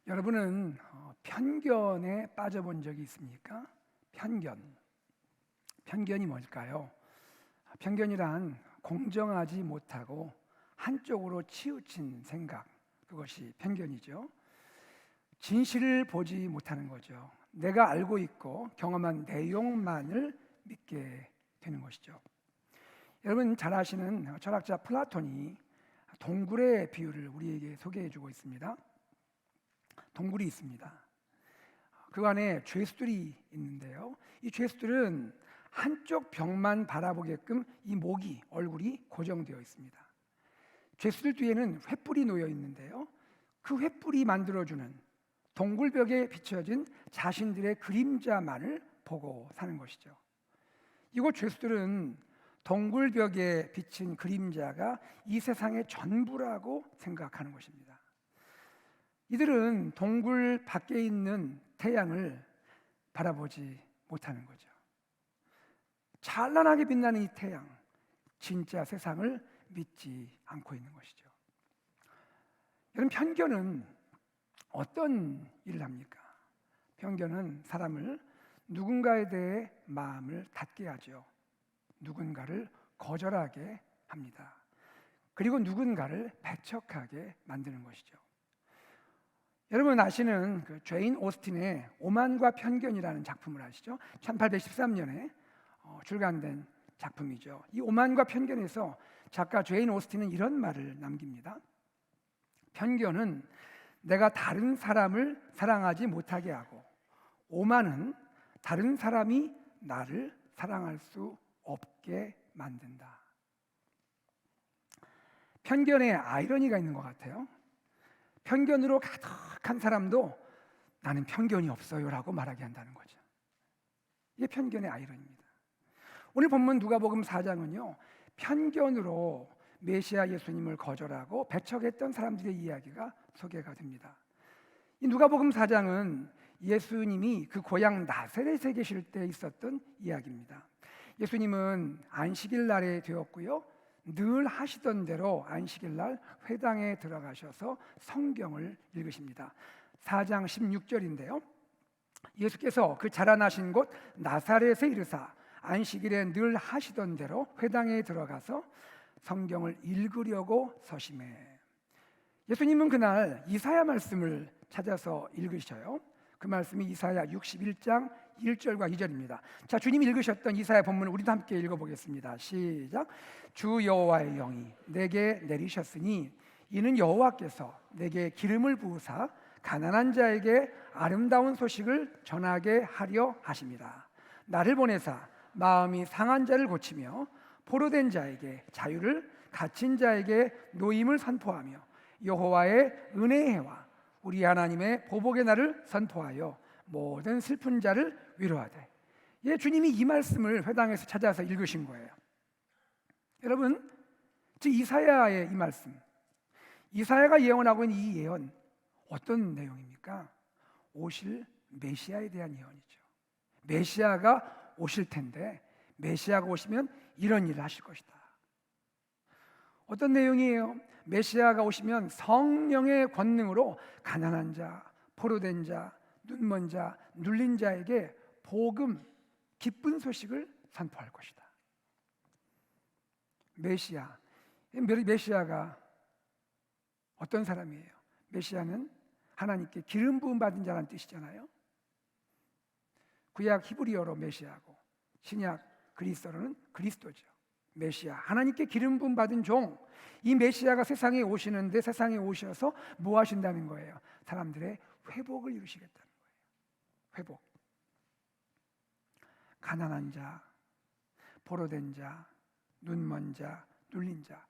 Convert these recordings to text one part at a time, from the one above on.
여러분은 편견에 빠져본 적이 있습니까? 편견이 뭘까요? 편견이란 공정하지 못하고 한쪽으로 치우친 생각, 그것이 편견이죠. 진실을 보지 못하는 거죠. 내가 알고 있고 경험한 내용만을 믿게 되는 것이죠. 여러분 잘 아시는 철학자 플라톤이 동굴의 비유를 우리에게 소개해 주고 있습니다. 동굴이 있습니다. 그 안에 죄수들이 있는데요. 이 죄수들은 한쪽 벽만 바라보게끔 이 목이, 얼굴이 고정되어 있습니다. 죄수들 뒤에는 횃불이 놓여 있는데요. 그 횃불이 만들어주는 동굴벽에 비춰진 자신들의 그림자만을 보고 사는 것이죠. 이곳 죄수들은 동굴벽에 비친 그림자가 이 세상의 전부라고 생각하는 것입니다. 이들은 동굴 밖에 있는 태양을 바라보지 못하는 거죠. 찬란하게 빛나는 이 태양, 진짜 세상을 믿지 않고 있는 것이죠. 여러분, 편견은 어떤 일을 합니까? 편견은 사람을 누군가에 대해 마음을 닫게 하죠. 누군가를 거절하게 합니다. 그리고 누군가를 배척하게 만드는 것이죠. 여러분 아시는 그 제인 오스틴의 오만과 편견이라는 작품을 아시죠? 1813년에 출간된 작품이죠. 이 오만과 편견에서 작가 제인 오스틴은 이런 말을 남깁니다. 편견은 내가 다른 사람을 사랑하지 못하게 하고, 오만은 다른 사람이 나를 사랑할 수 없게 만든다. 편견에 아이러니가 있는 것 같아요. 편견으로 가득한 사람도 나는 편견이 없어요 라고 말하게 한다는 거죠. 이게 편견의 아이러니입니다. 오늘 본문 누가복음 4장은요, 편견으로 메시아 예수님을 거절하고 배척했던 사람들의 이야기가 소개가 됩니다. 이 누가복음 4장은 예수님이 그 고향 나사렛에 계실 때 있었던 이야기입니다. 예수님은 안식일 날에 되었고요, 늘 하시던 대로 안식일 날 회당에 들어가셔서 성경을 읽으십니다. 4장 16절인데요. 예수께서 그 자라나신 곳 나사렛에 이르사 안식일에 늘 하시던 대로 회당에 들어가서 성경을 읽으려고 서심해. 예수님은 그날 이사야 말씀을 찾아서 읽으셔요. 그 말씀이 이사야 61장 1절과 2절입니다. 자, 주님이 읽으셨던 이사야 본문을 우리도 함께 읽어보겠습니다. 시작. 주 여호와의 영이 내게 내리셨으니 이는 여호와께서 내게 기름을 부으사 가난한 자에게 아름다운 소식을 전하게 하려 하심이라. 나를 보내사 마음이 상한 자를 고치며 포로된 자에게 자유를, 갇힌 자에게 노임을 선포하며 여호와의 은혜의 해와 우리 하나님의 보복의 날을 선포하여 모든 슬픈 자를 위로하되. 예, 주님이 이 말씀을 회당에서 찾아서 읽으신 거예요. 여러분, 즉 이사야의 이 말씀, 이사야가 예언하고 있는 이 예언 어떤 내용입니까? 오실 메시아에 대한 예언이죠. 메시아가 오실 텐데 메시아가 오시면 이런 일을 하실 것이다. 어떤 내용이에요? 메시아가 오시면 성령의 권능으로 가난한 자, 포로된 자, 눈먼 자, 눌린 자에게 복음, 기쁜 소식을 선포할 것이다. 메시아가 어떤 사람이에요? 메시아는 하나님께 기름 부음 받은 자라는 뜻이잖아요. 구약 히브리어로 메시아고 신약 그리스어로는 그리스도죠. 메시아, 하나님께 기름 부음 받은 종. 이 메시아가 세상에 오시는데 세상에 오셔서 뭐 하신다는 거예요? 사람들의 회복을 이루시겠다는 거예요. 회복. 가난한 자, 포로된 자, 눈먼 자, 눌린 자,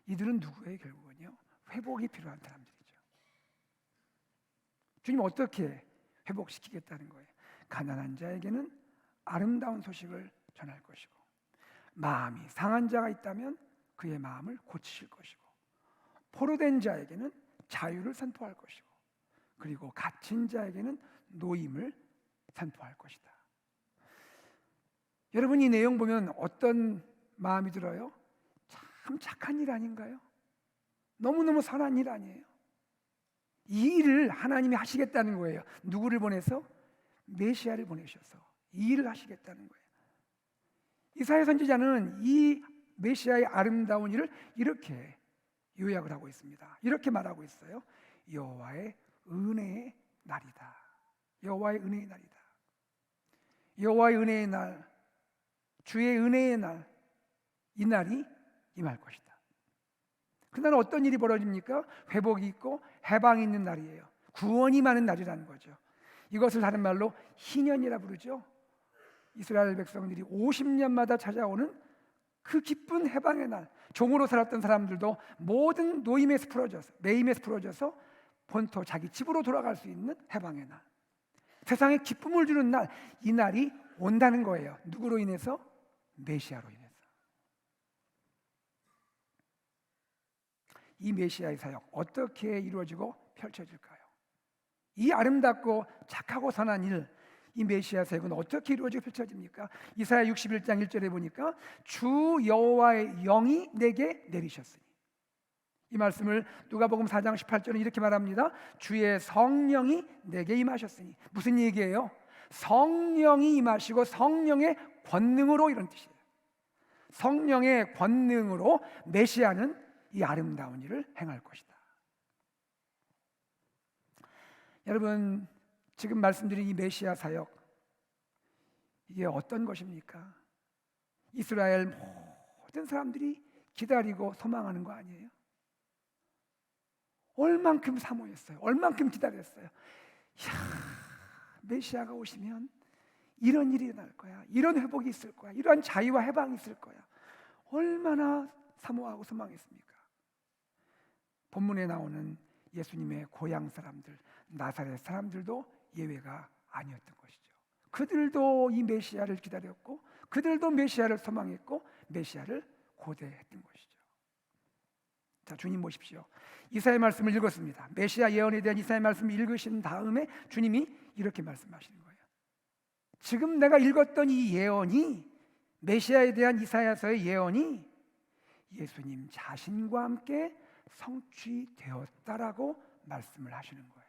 이들은 누구예요? 결국은요, 회복이 필요한 사람들이죠. 주님 어떻게 회복시키겠다는 거예요? 가난한 자에게는 아름다운 소식을 전할 것이고, 마음이 상한 자가 있다면 그의 마음을 고치실 것이고, 포로된 자에게는 자유를 선포할 것이고, 그리고 갇힌 자에게는 노임을 선포할 것이다. 여러분, 이 내용 보면 어떤 마음이 들어요? 참 착한 일 아닌가요? 너무너무 선한 일 아니에요? 이 일을 하나님이 하시겠다는 거예요. 누구를 보내서? 메시아를 보내셔서 이 일을 하시겠다는 거예요. 이사야 선지자는 이 메시아의 아름다운 일을 이렇게 요약을 하고 있습니다. 이렇게 말하고 있어요. 여호와의 은혜의 날이다. 여호와의 은혜의 날이다. 여호와의 은혜의 날, 주의 은혜의 날, 이 날이 임할 것이다. 그날은 어떤 일이 벌어집니까? 회복이 있고 해방이 있는 날이에요. 구원이 많은 날이라는 거죠. 이것을 다른 말로 희년이라 부르죠. 이스라엘 백성들이 50년마다 찾아오는 그 기쁜 해방의 날, 종으로 살았던 사람들도 모든 노임에서 풀어져서, 매임에서 풀어져서 본토 자기 집으로 돌아갈 수 있는 해방의 날, 세상에 기쁨을 주는 날, 이 날이 온다는 거예요. 누구로 인해서? 메시아로 인해서. 이 메시아의 사역 어떻게 이루어지고 펼쳐질까요? 이 아름답고 착하고 선한 일, 이 메시아 사역은 어떻게 이루어지고 펼쳐집니까? 이사야 61장 1절에 보니까 주 여호와의 영이 내게 내리셨으니, 이 말씀을 누가복음 4장 18절은 이렇게 말합니다. 주의 성령이 내게 임하셨으니. 무슨 얘기예요? 성령이 임하시고 성령의 권능으로, 이런 뜻이에요. 성령의 권능으로 메시아는 이 아름다운 일을 행할 것이다. 여러분, 지금 말씀드린 이 메시아 사역, 이게 어떤 것입니까? 이스라엘 모든 사람들이 기다리고 소망하는 거 아니에요? 얼만큼 사모했어요. 얼만큼 기다렸어요. 이야, 메시아가 오시면 이런 일이 일어날 거야. 이런 회복이 있을 거야. 이런 자유와 해방이 있을 거야. 얼마나 사모하고 소망했습니까? 본문에 나오는 예수님의 고향 사람들, 나사렛 사람들도 예외가 아니었던 것이죠. 그들도 이 메시아를 기다렸고, 그들도 메시아를 소망했고, 메시아를 고대했던 것이죠. 자, 주님 보십시오. 이사야 말씀을 읽었습니다. 메시아 예언에 대한 이사야 말씀을 읽으신 다음에 주님이 이렇게 말씀하시는 거예요. 지금 내가 읽었던 이 예언이, 메시아에 대한 이사야서의 예언이 예수님 자신과 함께 성취되었다라고 말씀을 하시는 거예요.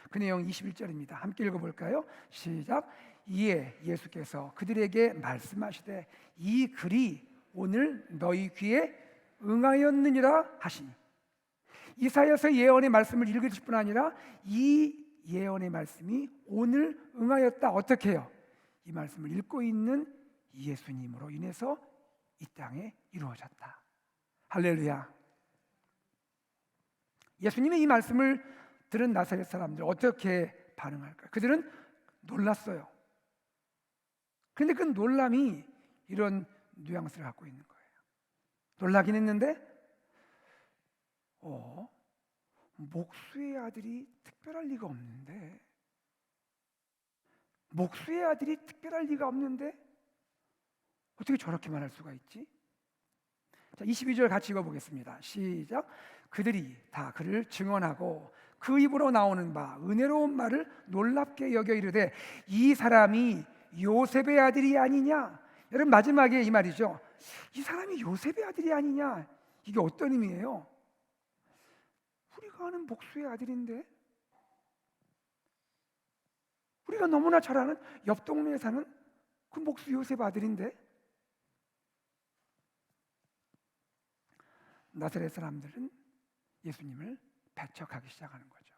그 내용 21절입니다. 함께 읽어볼까요? 시작. 이에 예수께서 그들에게 말씀하시되 이 글이 오늘 너희 귀에 응하였느니라 하시니. 이사야서 예언의 말씀을 읽으실 뿐 아니라 이 예언의 말씀이 오늘 응하였다. 어떻게 해요? 이 말씀을 읽고 있는 예수님으로 인해서 이 땅에 이루어졌다. 할렐루야. 예수님의 이 말씀을 들은 나사렛 사람들 어떻게 반응할까요? 그들은 놀랐어요. 그런데 그 놀람이 이런 뉘앙스를 갖고 있는 거예요. 놀라긴 했는데 목수의 아들이 특별할 리가 없는데, 목수의 아들이 특별할 리가 없는데 어떻게 저렇게 말할 수가 있지? 자, 22절 같이 읽어보겠습니다. 시작. 그들이 다 그를 증언하고 그 입으로 나오는 바 은혜로운 말을 놀랍게 여겨 이르되 이 사람이 요셉의 아들이 아니냐. 여러분, 마지막에 이 말이죠. 이 사람이 요셉의 아들이 아니냐. 이게 어떤 의미예요? 우리가 아는 목수의 아들인데, 우리가 너무나 잘 아는 옆 동네에 사는 그 목수 요셉 아들인데. 나사렛 사람들은 예수님을 배척하기 시작하는 거죠.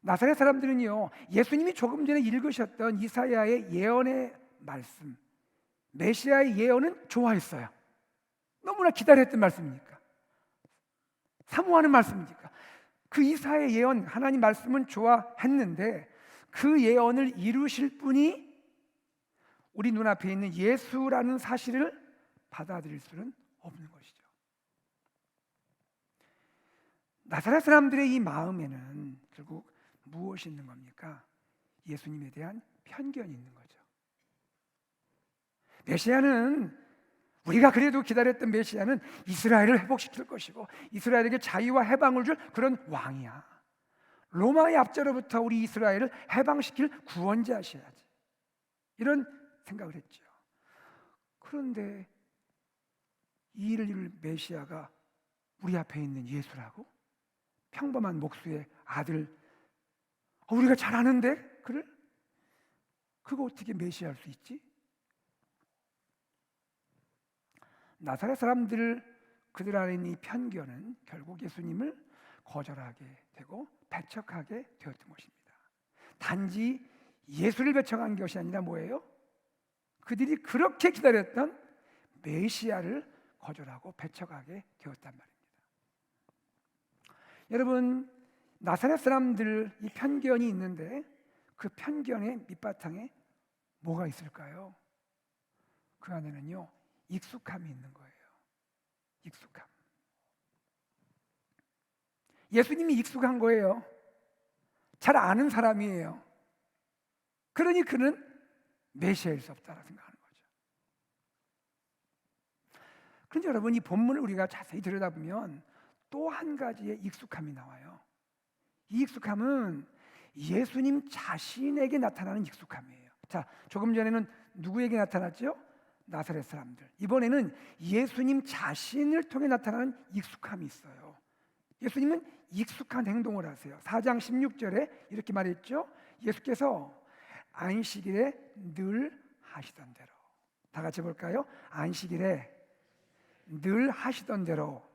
나사렛 사람들은요, 예수님이 조금 전에 읽으셨던 이사야의 예언의 말씀, 메시아의 예언은 좋아했어요. 너무나 기다렸던 말씀이니까, 사모하는 말씀이니까. 그 이사야의 예언, 하나님 말씀은 좋아했는데 그 예언을 이루실 분이 우리 눈앞에 있는 예수라는 사실을 받아들일 수는 없는 것이죠. 나사렛 사람들의 이 마음에는 결국 무엇이 있는 겁니까? 예수님에 대한 편견이 있는 거죠. 메시아는, 우리가 그래도 기다렸던 메시아는 이스라엘을 회복시킬 것이고 이스라엘에게 자유와 해방을 줄 그런 왕이야. 로마의 압제로부터 우리 이스라엘을 해방시킬 구원자셔야지. 이런 생각을 했죠. 그런데 이 일을 이룰 메시아가 우리 앞에 있는 예수라고? 평범한 목수의 아들, 우리가 잘 아는데 그를? 그거 어떻게 메시아할 수 있지? 나사렛 사람들, 그들 안에 있는 이 편견은 결국 예수님을 거절하게 되고 배척하게 되었던 것입니다. 단지 예수를 배척한 것이 아니라 뭐예요? 그들이 그렇게 기다렸던 메시아를 거절하고 배척하게 되었단 말입니다. 여러분, 나사렛 사람들 이 편견이 있는데 그 편견의 밑바탕에 뭐가 있을까요? 그 안에는요, 익숙함이 있는 거예요. 익숙함. 예수님이 익숙한 거예요. 잘 아는 사람이에요. 그러니 그는 메시아일 수 없다고 생각하는 거죠. 그런데 여러분, 이 본문을 우리가 자세히 들여다보면 또 한 가지의 익숙함이 나와요. 이 익숙함은 예수님 자신에게 나타나는 익숙함이에요. 자, 조금 전에는 누구에게 나타났죠? 나사렛 사람들. 이번에는 예수님 자신을 통해 나타나는 익숙함이 있어요. 예수님은 익숙한 행동을 하세요. 4장 16절에 이렇게 말했죠. 예수께서 안식일에 늘 하시던 대로. 다 같이 볼까요? 안식일에 늘 하시던 대로.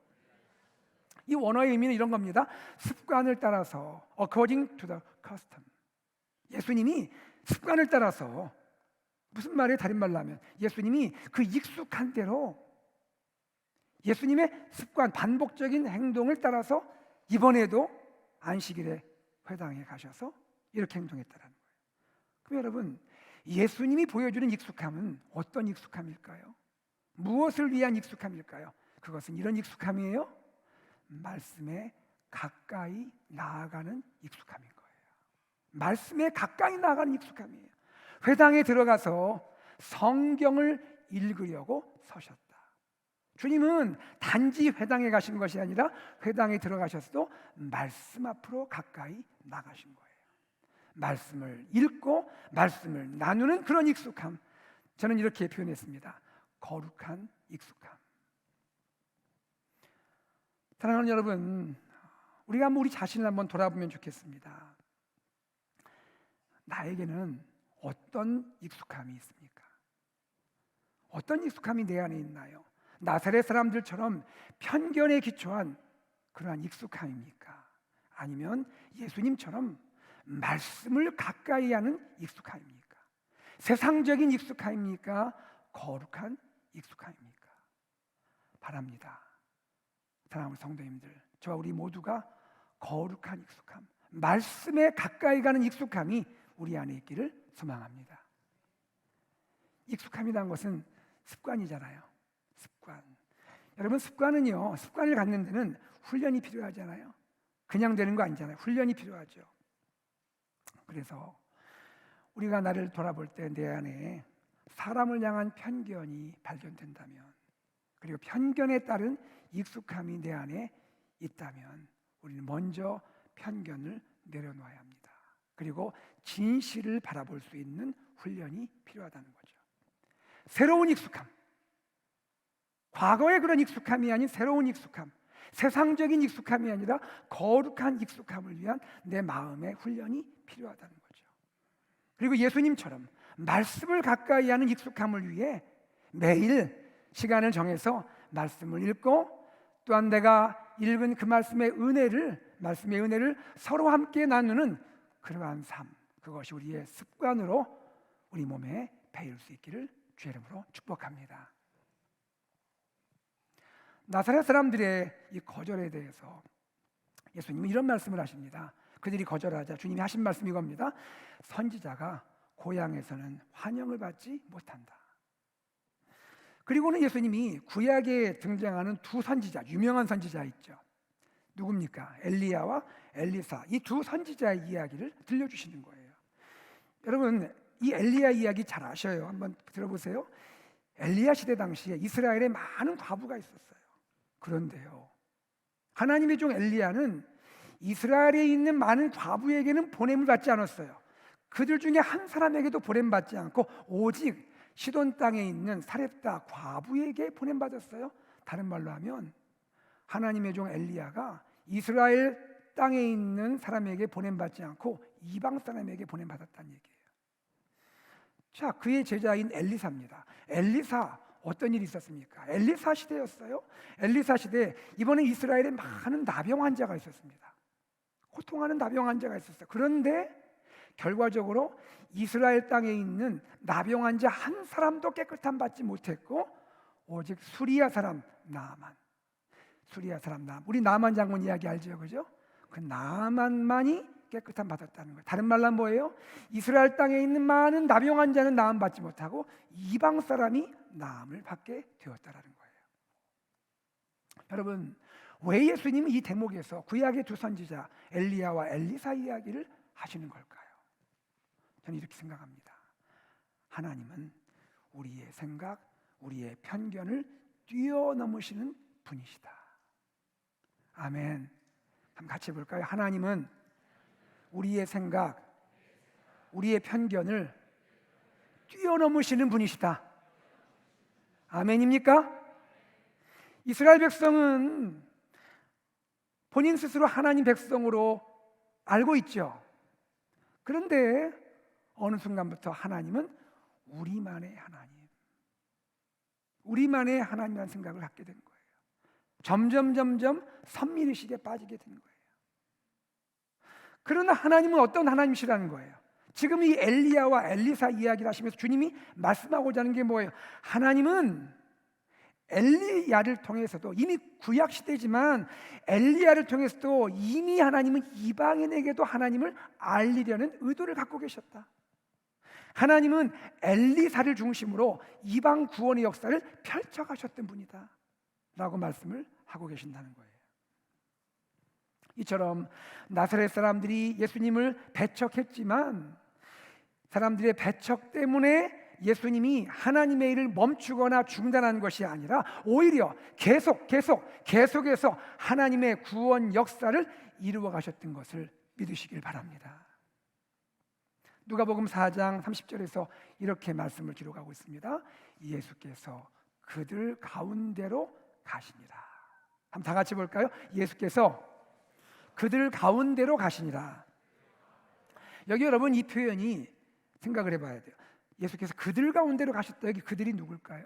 이 원어의 의미는 이런 겁니다. 습관을 따라서 according to the custom. 예수님이 습관을 따라서, 무슨 말이에요? 다른 말로 하면 예수님이 그 익숙한 대로 예수님의 습관, 반복적인 행동을 따라서 이번에도 안식일에 회당에 가셔서 이렇게 행동했다는 거예요. 그럼 여러분, 예수님이 보여주는 익숙함은 어떤 익숙함일까요? 무엇을 위한 익숙함일까요? 그것은 이런 익숙함이에요. 말씀에 가까이 나아가는 익숙함인 거예요. 말씀에 가까이 나아가는 익숙함이에요. 회당에 들어가서 성경을 읽으려고 서셨다. 주님은 단지 회당에 가신 것이 아니라 회당에 들어가셔서도 말씀 앞으로 가까이 나가신 거예요. 말씀을 읽고 말씀을 나누는 그런 익숙함, 저는 이렇게 표현했습니다. 거룩한 익숙함. 사랑하는 여러분, 우리가 한번 우리 자신을 한번 돌아보면 좋겠습니다. 나에게는 어떤 익숙함이 있습니까? 어떤 익숙함이 내 안에 있나요? 나사렛 사람들처럼 편견에 기초한 그러한 익숙함입니까? 아니면 예수님처럼 말씀을 가까이 하는 익숙함입니까? 세상적인 익숙함입니까? 거룩한 익숙함입니까? 바랍니다. 사랑하는 성도님들, 저와 우리 모두가 거룩한 익숙함, 말씀에 가까이 가는 익숙함이 우리 안에 있기를 소망합니다. 익숙함이라는 것은 습관이잖아요. 습관. 여러분, 습관은요, 습관을 갖는 데는 훈련이 필요하잖아요. 그냥 되는 거 아니잖아요. 훈련이 필요하죠. 그래서 우리가 나를 돌아볼 때 내 안에 사람을 향한 편견이 발견된다면, 그리고 편견에 따른 익숙함이 내 안에 있다면 우리는 먼저 편견을 내려놓아야 합니다. 그리고 진실을 바라볼 수 있는 훈련이 필요하다는 거죠. 새로운 익숙함, 과거의 그런 익숙함이 아닌 새로운 익숙함, 세상적인 익숙함이 아니라 거룩한 익숙함을 위한 내 마음의 훈련이 필요하다는 거죠. 그리고 예수님처럼 말씀을 가까이 하는 익숙함을 위해 매일 시간을 정해서 말씀을 읽고, 또한 내가 읽은 그 말씀의 은혜를 서로 함께 나누는 그러한 삶, 그것이 우리의 습관으로 우리 몸에 배일 수 있기를 주의 이름으로 축복합니다. 나사렛 사람들의 이 거절에 대해서 예수님은 이런 말씀을 하십니다. 그들이 거절하자 주님이 하신 말씀이 이겁니다. 선지자가 고향에서는 환영을 받지 못한다. 그리고는 예수님이 구약에 등장하는 두 선지자, 유명한 선지자 있죠. 누굽니까? 엘리야와 엘리사, 이 두 선지자의 이야기를 들려주시는 거예요. 여러분, 이 엘리야 이야기 잘 아셔요. 한번 들어보세요. 엘리야 시대 당시에 이스라엘에 많은 과부가 있었어요. 그런데요, 하나님의 종 엘리야는 이스라엘에 있는 많은 과부에게는 보냄을 받지 않았어요. 그들 중에 한 사람에게도 보냄받지 않고 오직 시돈 땅에 있는 사렙다 과부에게 보냄받았어요. 다른 말로 하면 하나님의 종 엘리야가 이스라엘 땅에 있는 사람에게 보냄받지 않고 이방 사람에게 보냄받았다는 얘기예요. 자, 그의 제자인 엘리사입니다. 엘리사 어떤 일이 있었습니까? 엘리사 시대였어요. 엘리사 시대 이번에 이스라엘에 많은 나병 환자가 있었습니다. 고통하는 나병 환자가 있었어요. 그런데 결과적으로 이스라엘 땅에 있는 나병 환자 한 사람도 깨끗함 받지 못했고 오직 수리아 사람 나아만, 수리아 사람 나아만, 우리 나아만 장군 이야기 알죠, 그죠? 그 나아만만이 깨끗함 받았다는 거예요. 다른 말로 뭐예요? 이스라엘 땅에 있는 많은 나병 환자는 나음 받지 못하고 이방 사람이 나음을 받게 되었다라는 거예요. 여러분, 왜 예수님은 이 대목에서 구약의 두 선지자 엘리야와 엘리사 이야기를 하시는 걸까요? 저는 이렇게 생각합니다. 하나님은 우리의 생각, 우리의 편견을 뛰어넘으시는 분이시다. 아멘. 한번 같이 해볼까요? 하나님은 우리의 생각, 우리의 편견을 뛰어넘으시는 분이시다. 아멘입니까? 이스라엘 백성은 본인 스스로 하나님 백성으로 알고 있죠. 그런데 어느 순간부터 하나님은 우리만의 하나님, 우리만의 하나님이라는 생각을 갖게 된 거예요. 점점 선민의식에 빠지게 된 거예요. 그러나 하나님은 어떤 하나님이시라는 거예요? 지금 이 엘리야와 엘리사 이야기를 하시면서 주님이 말씀하고자 하는 게 뭐예요? 하나님은 엘리야를 통해서도, 이미 구약 시대지만 엘리야를 통해서도 이미 하나님은 이방인에게도 하나님을 알리려는 의도를 갖고 계셨다. 하나님은 엘리사를 중심으로 이방 구원의 역사를 펼쳐가셨던 분이다 라고 말씀을 하고 계신다는 거예요. 이처럼 나사렛 사람들이 예수님을 배척했지만 사람들의 배척 때문에 예수님이 하나님의 일을 멈추거나 중단한 것이 아니라 오히려 계속해서 하나님의 구원 역사를 이루어 가셨던 것을 믿으시길 바랍니다. 누가복음 4장 30절에서 이렇게 말씀을 기록하고 있습니다. 예수께서 그들 가운데로 가시니라. 한번 다 같이 볼까요? 예수께서 그들 가운데로 가시니라. 여기 여러분 이 표현이 생각을 해봐야 돼요. 예수께서 그들 가운데로 가셨다. 여기 그들이 누굴까요?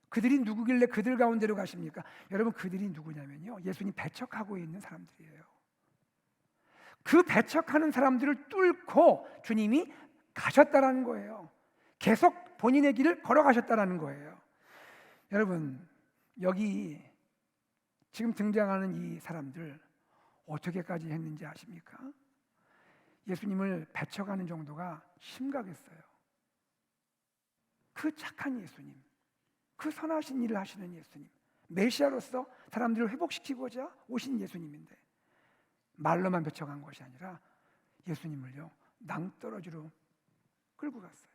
그들이 누구길래 그들 가운데로 가십니까? 여러분 그들이 누구냐면요, 예수님 배척하고 있는 사람들이에요. 그 배척하는 사람들을 뚫고 주님이 가셨다라는 거예요. 계속 본인의 길을 걸어가셨다라는 거예요. 여러분 여기 지금 등장하는 이 사람들 어떻게까지 했는지 아십니까? 예수님을 배척하는 정도가 심각했어요. 그 착한 예수님, 그 선하신 일을 하시는 예수님, 메시아로서 사람들을 회복시키고자 오신 예수님인데 말로만 배척한 것이 아니라 예수님을요 낭떠러지로 끌고 갔어요.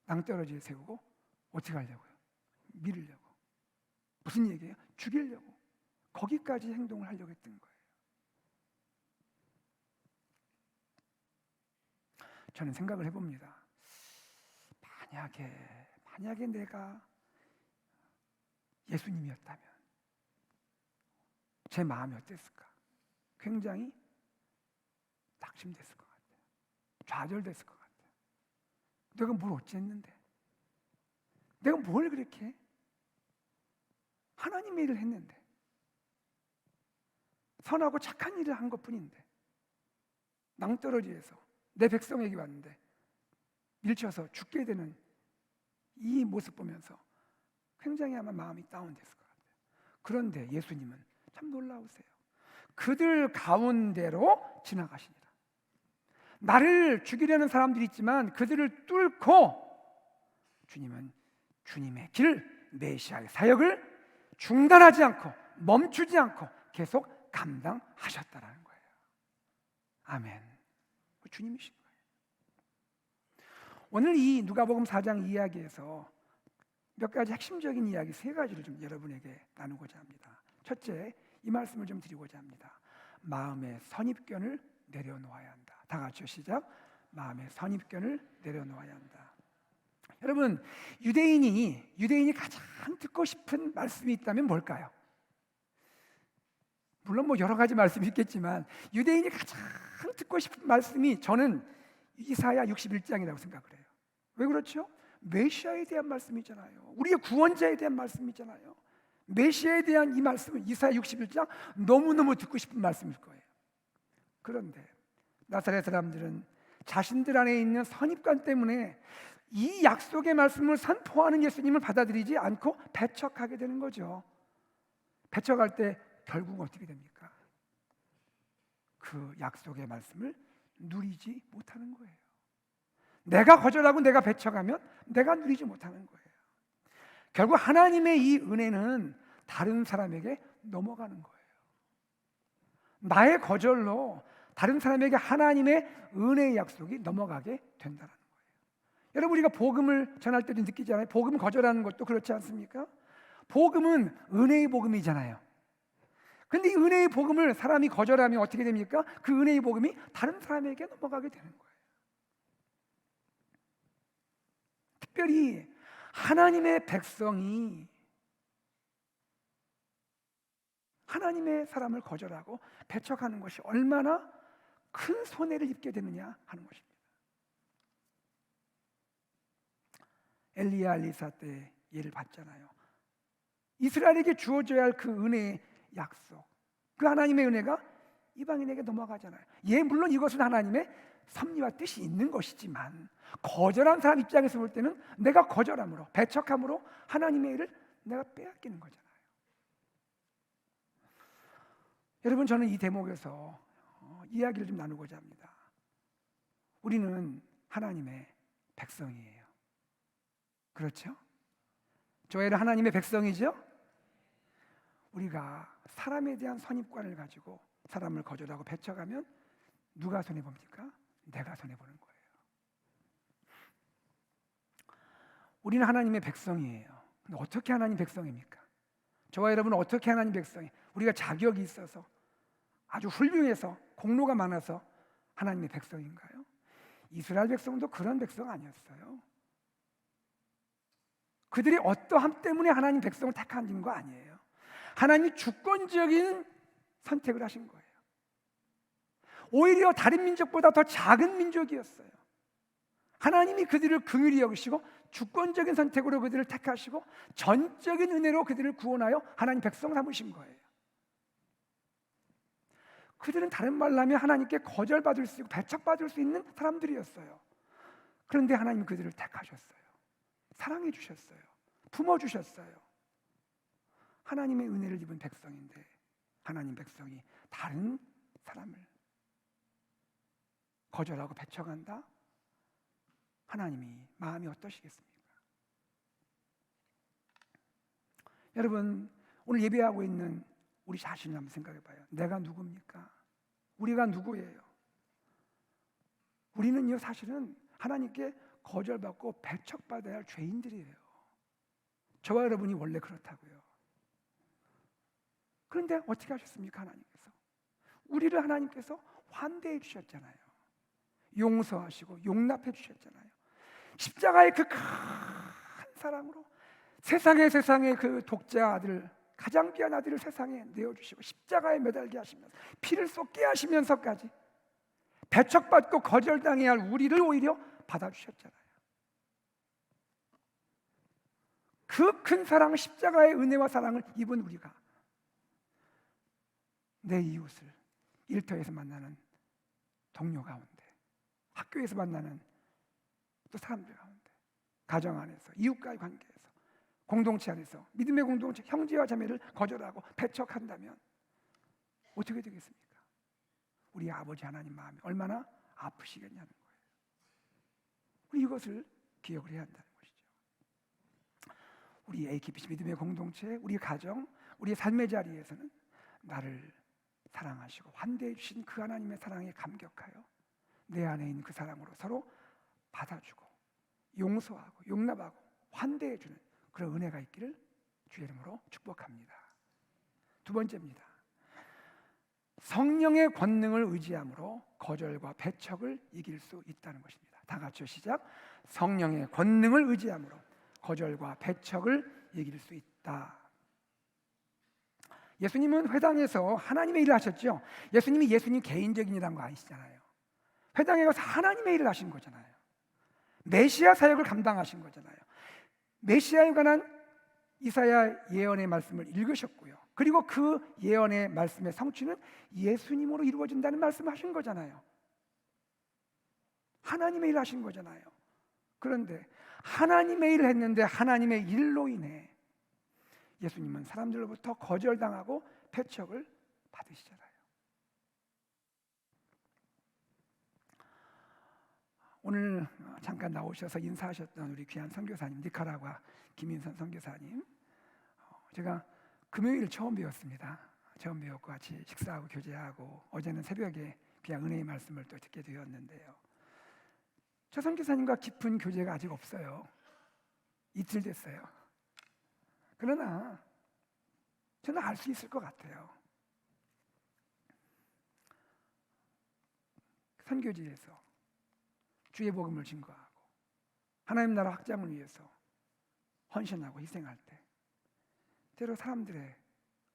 낭떠러지에 세우고 어떻게 하려고요? 밀으려고. 무슨 얘기예요? 죽이려고. 거기까지 행동을 하려고 했던 거예요. 저는 생각을 해봅니다. 만약에 내가 예수님이었다면 제 마음이 어땠을까? 굉장히 낙심됐을 것 같아요. 좌절됐을 것 같아요. 내가 뭘 어쨌는데? 내가 뭘 그렇게 해? 하나님의 일을 했는데, 선하고 착한 일을 한 것뿐인데 낭떠러지에서 내 백성에게 왔는데 밀쳐서 죽게 되는 이 모습 보면서 굉장히 아마 마음이 다운됐을 것 같아요. 그런데 예수님은 참 놀라우세요. 그들 가운데로 지나가시니라. 나를 죽이려는 사람들이 있지만 그들을 뚫고 주님은 주님의 길, 메시아의 사역을 중단하지 않고 멈추지 않고 계속 감당하셨다라는 거예요. 아멘. 주님이신 거예요. 오늘 이 누가복음 4장 이야기에서 몇 가지 핵심적인 이야기 세 가지를 좀 여러분에게 나누고자 합니다. 첫째, 이 말씀을 좀 드리고자 합니다. 마음의 선입견을 내려놓아야 한다. 다 같이요, 시작. 마음의 선입견을 내려놓아야 한다. 여러분, 유대인이 가장 듣고 싶은 말씀이 있다면 뭘까요? 물론 뭐 여러 가지 말씀이 있겠지만 유대인이 가장 듣고 싶은 말씀이 저는 이사야 61장이라고 생각을 해요. 왜 그렇죠? 메시아에 대한 말씀이잖아요. 우리의 구원자에 대한 말씀이잖아요. 메시아에 대한 이 말씀은 이사야 61장 너무너무 듣고 싶은 말씀일 거예요. 그런데 나사렛 사람들은 자신들 안에 있는 선입관 때문에 이 약속의 말씀을 선포하는 예수님을 받아들이지 않고 배척하게 되는 거죠. 배척할 때 결국 어떻게 됩니까? 그 약속의 말씀을 누리지 못하는 거예요. 내가 거절하고 내가 배척하면 내가 누리지 못하는 거예요. 결국 하나님의 이 은혜는 다른 사람에게 넘어가는 거예요. 나의 거절로 다른 사람에게 하나님의 은혜의 약속이 넘어가게 된다는 거예요. 여러분, 우리가 복음을 전할 때도 느끼잖아요. 복음 거절하는 것도 그렇지 않습니까? 복음은 은혜의 복음이잖아요. 근데 이 은혜의 복음을 사람이 거절하면 어떻게 됩니까? 그 은혜의 복음이 다른 사람에게 넘어가게 되는 거예요. 특별히 하나님의 백성이 하나님의 사람을 거절하고 배척하는 것이 얼마나 큰 손해를 입게 되느냐 하는 것입니다. 엘리야 엘리사 때 예를 봤잖아요. 이스라엘에게 주어져야 할 그 은혜의 약속, 그 하나님의 은혜가 이방인에게 넘어가잖아요. 물론 이것은 하나님의 섭리와 뜻이 있는 것이지만 거절한 사람 입장에서 볼 때는 내가 거절함으로, 배척함으로 하나님의 일을 내가 빼앗기는 거잖아요. 여러분, 저는 이 대목에서 이야기를 좀 나누고자 합니다. 우리는 하나님의 백성이에요. 그렇죠? 저희는 하나님의 백성이죠? 우리가 사람에 대한 선입관을 가지고 사람을 거절하고 배척하면 누가 손해봅니까? 내가 손해보는 거예요. 우리는 하나님의 백성이에요. 근데 어떻게 하나님 백성입니까? 저와 여러분은 어떻게 하나님 백성이? 우리가 자격이 있어서 아주 훌륭해서 공로가 많아서 하나님의 백성인가요? 이스라엘 백성도 그런 백성 아니었어요. 그들이 어떠함 때문에 하나님 백성을 택한 거 아니에요. 하나님이 주권적인 선택을 하신 거예요. 오히려 다른 민족보다 더 작은 민족이었어요. 하나님이 그들을 긍휼히 여기시고 주권적인 선택으로 그들을 택하시고 전적인 은혜로 그들을 구원하여 하나님 백성 삼으신 거예요. 그들은 다른 말로 하면 하나님께 거절받을 수 있고 배척받을 수 있는 사람들이었어요. 그런데 하나님 그들을 택하셨어요. 사랑해 주셨어요. 품어주셨어요. 하나님의 은혜를 입은 백성인데 하나님 백성이 다른 사람을 거절하고 배척한다? 하나님이 마음이 어떠시겠습니까? 여러분, 오늘 예배하고 있는 우리 자신을 한번 생각해 봐요. 내가 누굽니까? 우리가 누구예요? 우리는요, 사실은 하나님께 거절받고 배척받아야 할 죄인들이에요. 저와 여러분이 원래 그렇다고요. 그런데 어떻게 하셨습니까? 하나님께서 우리를 하나님께서 환대해 주셨잖아요. 용서하시고 용납해 주셨잖아요. 십자가의 그 큰 사랑으로 세상에 그 독자 아들, 가장 귀한 아들을 세상에 내어주시고 십자가에 매달게 하시면서 피를 쏟게 하시면서까지 배척받고 거절당해야 할 우리를 오히려 받아주셨잖아요. 그 큰 사랑, 십자가의 은혜와 사랑을 입은 우리가 내 이웃을 일터에서 만나는 동료 가운데, 학교에서 만나는 또 사람들 가운데, 가정 안에서, 이웃과의 관계에서, 공동체 안에서 믿음의 공동체, 형제와 자매를 거절하고 배척한다면 어떻게 되겠습니까? 우리 아버지 하나님 마음이 얼마나 아프시겠냐는 거예요. 우리 이것을 기억을 해야 한다는 것이죠. 우리 AKBC 믿음의 공동체, 우리 가정, 우리 삶의 자리에서는 나를 사랑하시고 환대해 주신 그 하나님의 사랑에 감격하여 내 안에 있는 그 사랑으로 서로 받아주고 용서하고 용납하고 환대해 주는 그런 은혜가 있기를 주의 이름으로 축복합니다. 두 번째입니다. 성령의 권능을 의지함으로 거절과 배척을 이길 수 있다는 것입니다. 다 같이 시작. 성령의 권능을 의지함으로 거절과 배척을 이길 수 있다. 예수님은 회당에서 하나님의 일을 하셨죠. 예수님이 예수님 개인적인 일한 거 아니시잖아요. 회당에 가서 하나님의 일을 하신 거잖아요. 메시아 사역을 감당하신 거잖아요. 메시아에 관한 이사야 예언의 말씀을 읽으셨고요. 그리고 그 예언의 말씀의 성취는 예수님으로 이루어진다는 말씀을 하신 거잖아요. 하나님의 일을 하신 거잖아요. 그런데 하나님의 일을 했는데 하나님의 일로 인해 예수님은 사람들로부터 거절당하고 배척을 받으시잖아요. 오늘 잠깐 나오셔서 인사하셨던 우리 귀한 선교사님, 니카라과 김인선 선교사님, 제가 금요일 처음 배웠습니다. 처음 배웠고 같이 식사하고 교제하고 어제는 새벽에 귀한 은혜의 말씀을 또 듣게 되었는데요. 저 선교사님과 깊은 교제가 아직 없어요. 이틀 됐어요. 그러나 저는 알 수 있을 것 같아요. 선교지에서 주의 복음을 증거하고 하나님 나라 확장을 위해서 헌신하고 희생할 때 때로 사람들의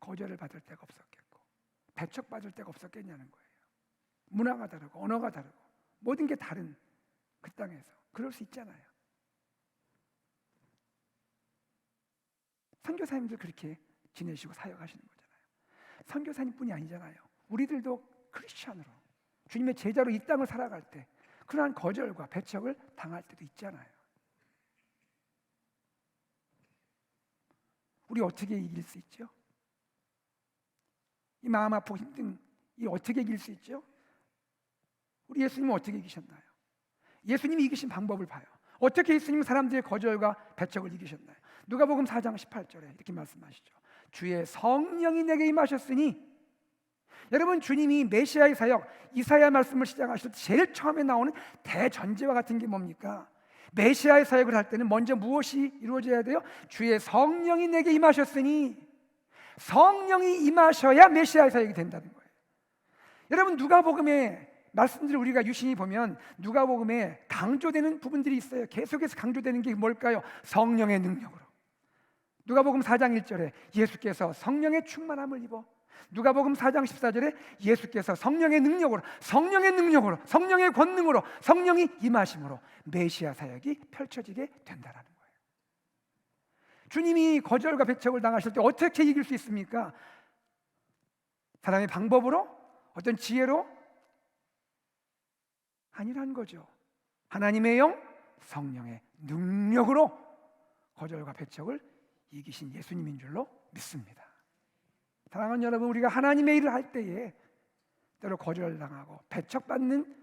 거절을 받을 때가 없었겠고 배척받을 때가 없었겠냐는 거예요. 문화가 다르고 언어가 다르고 모든 게 다른 그 땅에서 그럴 수 있잖아요. 선교사님들 그렇게 지내시고 사역하시는 거잖아요. 선교사님뿐이 아니잖아요. 우리들도 크리스천으로 주님의 제자로 이 땅을 살아갈 때 그러한 거절과 배척을 당할 때도 있잖아요. 우리 어떻게 이길 수 있죠? 이 마음 아프고 힘든 이 어떻게 이길 수 있죠? 우리 예수님은 어떻게 이기셨나요? 예수님이 이기신 방법을 봐요. 어떻게 예수님은 사람들의 거절과 배척을 이기셨나요? 누가복음 4장 18절에 이렇게 말씀하시죠. 주의 성령이 내게 임하셨으니, 여러분 주님이 메시아의 사역 이사야 말씀을 시작하실 때 제일 처음에 나오는 대전제와 같은 게 뭡니까? 메시아의 사역을 할 때는 먼저 무엇이 이루어져야 돼요? 주의 성령이 내게 임하셨으니, 성령이 임하셔야 메시아의 사역이 된다는 거예요. 여러분 누가복음의 말씀들을 우리가 유심히 보면 누가복음에 강조되는 부분들이 있어요. 계속해서 강조되는 게 뭘까요? 성령의 능력으로. 누가복음 4장 1절에 예수께서 성령의 충만함을 입어, 누가복음 4장 14절에 예수께서 성령의 능력으로, 성령의 권능으로, 성령이 임하심으로 메시아 사역이 펼쳐지게 된다라는 거예요. 주님이 거절과 배척을 당하실 때 어떻게 이길 수 있습니까? 사람의 방법으로? 어떤 지혜로? 아니라는 거죠. 하나님의 영, 성령의 능력으로 거절과 배척을 이기신 예수님인 줄로 믿습니다. 사랑하는 여러분, 우리가 하나님의 일을 할 때에 때로 거절당하고 배척받는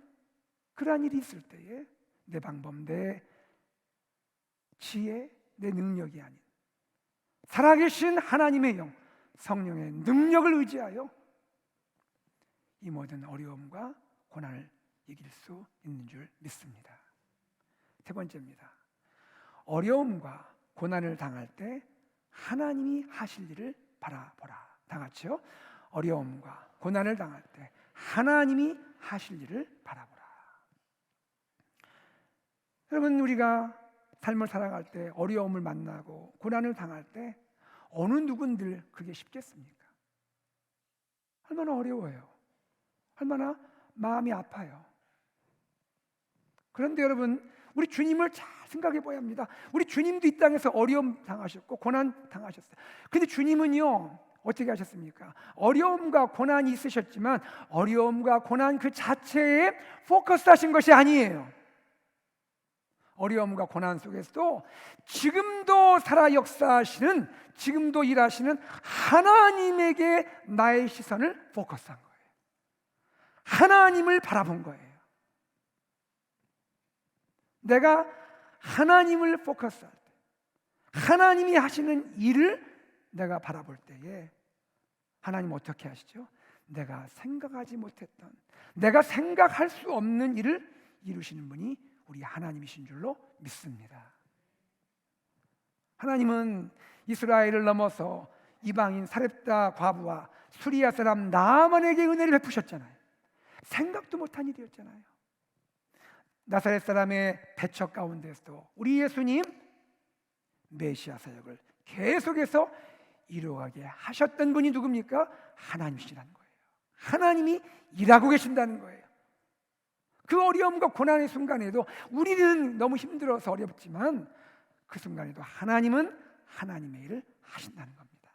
그러한 일이 있을 때에 내 방법, 내 지혜, 내 능력이 아닌 살아계신 하나님의 영, 성령의 능력을 의지하여 이 모든 어려움과 고난을 이길 수 있는 줄 믿습니다. 세 번째입니다. 어려움과 고난을 당할 때 하나님이 하실 일을 바라보라. 다 같이요. 어려움과 고난을 당할 때 하나님이 하실 일을 바라보라. 여러분 우리가 삶을 살아갈 때 어려움을 만나고 고난을 당할 때 어느 누군들 그게 쉽겠습니까? 얼마나 어려워요. 얼마나 마음이 아파요. 그런데 여러분 우리 주님을 잘 생각해 봐야 합니다. 우리 주님도 이 땅에서 어려움 당하셨고 고난 당하셨어요. 근데 주님은요 어떻게 하셨습니까? 어려움과 고난이 있으셨지만 어려움과 고난 그 자체에 포커스 하신 것이 아니에요. 어려움과 고난 속에서도 지금도 살아 역사하시는, 지금도 일하시는 하나님에게 나의 시선을 포커스한 거예요. 하나님을 바라본 거예요. 내가 하나님을 포커스할 때, 하나님이 하시는 일을 내가 바라볼 때에 하나님 어떻게 하시죠? 내가 생각하지 못했던, 내가 생각할 수 없는 일을 이루시는 분이 우리 하나님이신 줄로 믿습니다. 하나님은 이스라엘을 넘어서 이방인 사렙다 과부와 수리아 사람 나아만에게 은혜를 베푸셨잖아요. 생각도 못한 일이었잖아요. 나사렛 사람의 배척 가운데서도 우리 예수님 메시아 사역을 계속해서 이루어가게 하셨던 분이 누굽니까? 하나님이시라는 거예요. 하나님이 일하고 계신다는 거예요. 그 어려움과 고난의 순간에도 우리는 너무 힘들어서 어렵지만 그 순간에도 하나님은 하나님의 일을 하신다는 겁니다.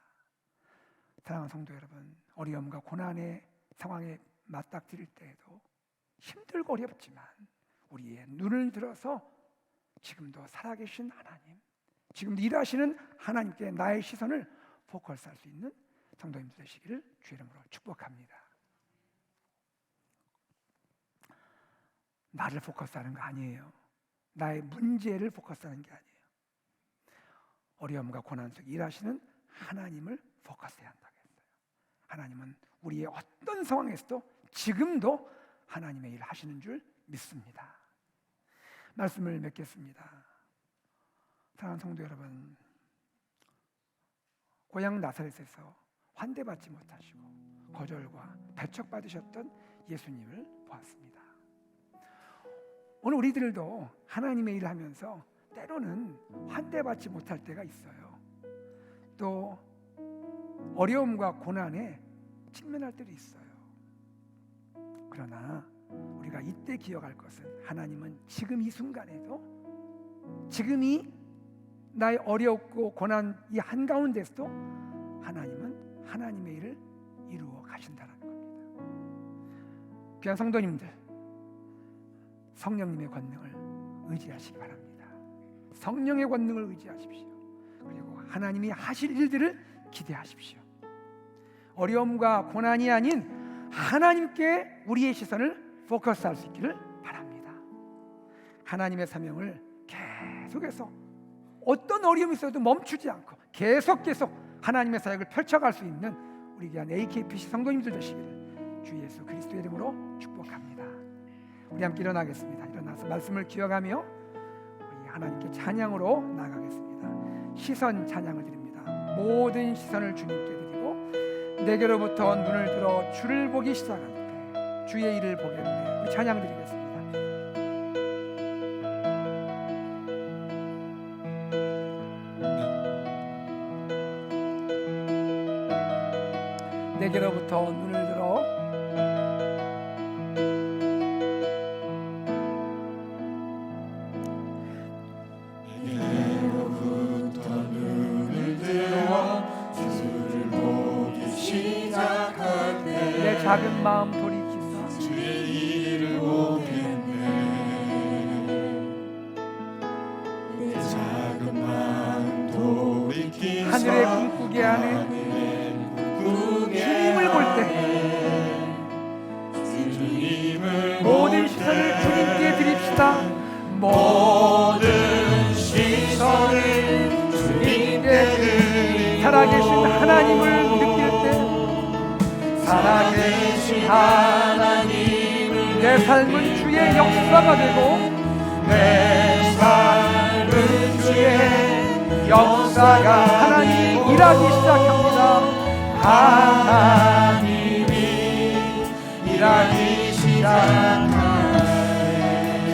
사랑하는 성도 여러분, 어려움과 고난의 상황에 맞닥뜨릴 때에도 힘들고 어렵지만 우리의 눈을 들어서 지금도 살아계신 하나님, 지금도 일하시는 하나님께 나의 시선을 포커스할 수 있는 성도님들 되시기를 주의 이름으로 축복합니다. 나를 포커스하는 거 아니에요. 나의 문제를 포커스하는 게 아니에요. 어려움과 고난 속에 일하시는 하나님을 포커스해야 한다고 했어요. 하나님은 우리의 어떤 상황에서도 지금도 하나님의 일을 하시는 줄 믿습니다. 말씀을 맺겠습니다. 사랑하는 성도 여러분, 고향 나사렛에서 환대받지 못하시고 거절과 배척받으셨던 예수님을 보았습니다. 오늘 우리들도 하나님의 일을 하면서 때로는 환대받지 못할 때가 있어요. 또 어려움과 고난에 직면할 때도 있어요. 그러나 우리가 이때 기억할 것은 하나님은 지금 이 순간에도, 지금이 나의 어렵고 고난 이 한가운데서도 하나님은 하나님의 일을 이루어 가신다는 겁니다. 귀한 성도님들, 성령님의 권능을 의지하시기 바랍니다. 성령의 권능을 의지하십시오. 그리고 하나님이 하실 일들을 기대하십시오. 어려움과 고난이 아닌 하나님께 우리의 시선을 포커스할 수 있기를 바랍니다. 하나님의 사명을 계속해서 어떤 어려움이 있어도 멈추지 않고 계속 하나님의 사역을 펼쳐갈 수 있는 우리 귀한 AKPC 성도님들 되시기를 주 예수 그리스도의 이름으로 축복합니다. 우리 함께 일어나겠습니다. 일어나서 말씀을 기억하며 우리 하나님께 찬양으로 나아가겠습니다. 시선 찬양을 드립니다. 모든 시선을 주님께 드리고 내게로부터 눈을 들어 주를 보기 시작할 때 주의 일을 보겠네. 우리 찬양 드리겠습니다. 내게로부터 눈을 들어 주를 보기 시작할 때 내 작은 마음 돌이키사 주의 일을 보겠네. 내 작은 마음 돌이키사 하늘의 꿈꾸게 하는 주님을 볼 때 모든 시선을 주님께 드립시다. 모든 시선을 주님께 드리고 살아계신 하나님을 느낄 때 살아계신 하나님을 내 삶은 주의 역사가 되고 내 삶은 주의 역사가 하나님이 일하기 시작합니다. 하나님이 일하기 시작하네.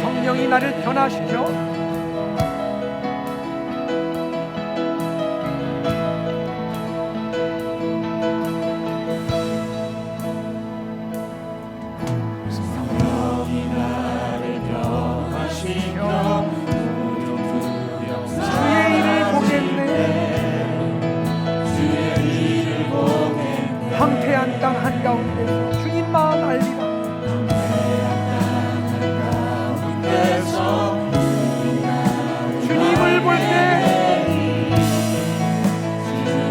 성령이 나를 변화시켜 성령이 나를 변화시켜 주의 일을 보겠네. 황폐한 땅 한가운데 주님만 알리라. 주님을 볼 때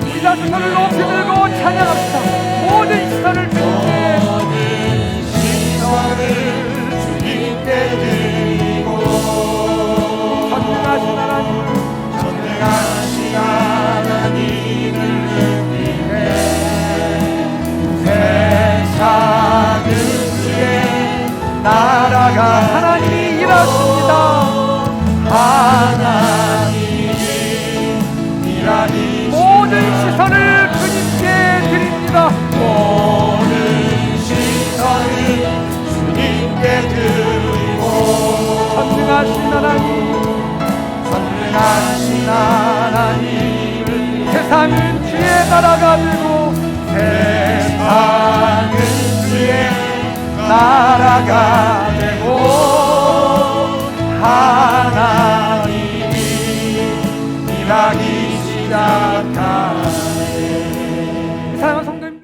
우리가 두 손을 높이 들고 찬양합시다. 모든 시선을 주님께 드리고 전능하신 하나님을 느끼네. 세상은 주의 나라가 하나님이 일하십니다. 하나님이 일하니 모든 시선을 주님께 드립니다. 나타나시며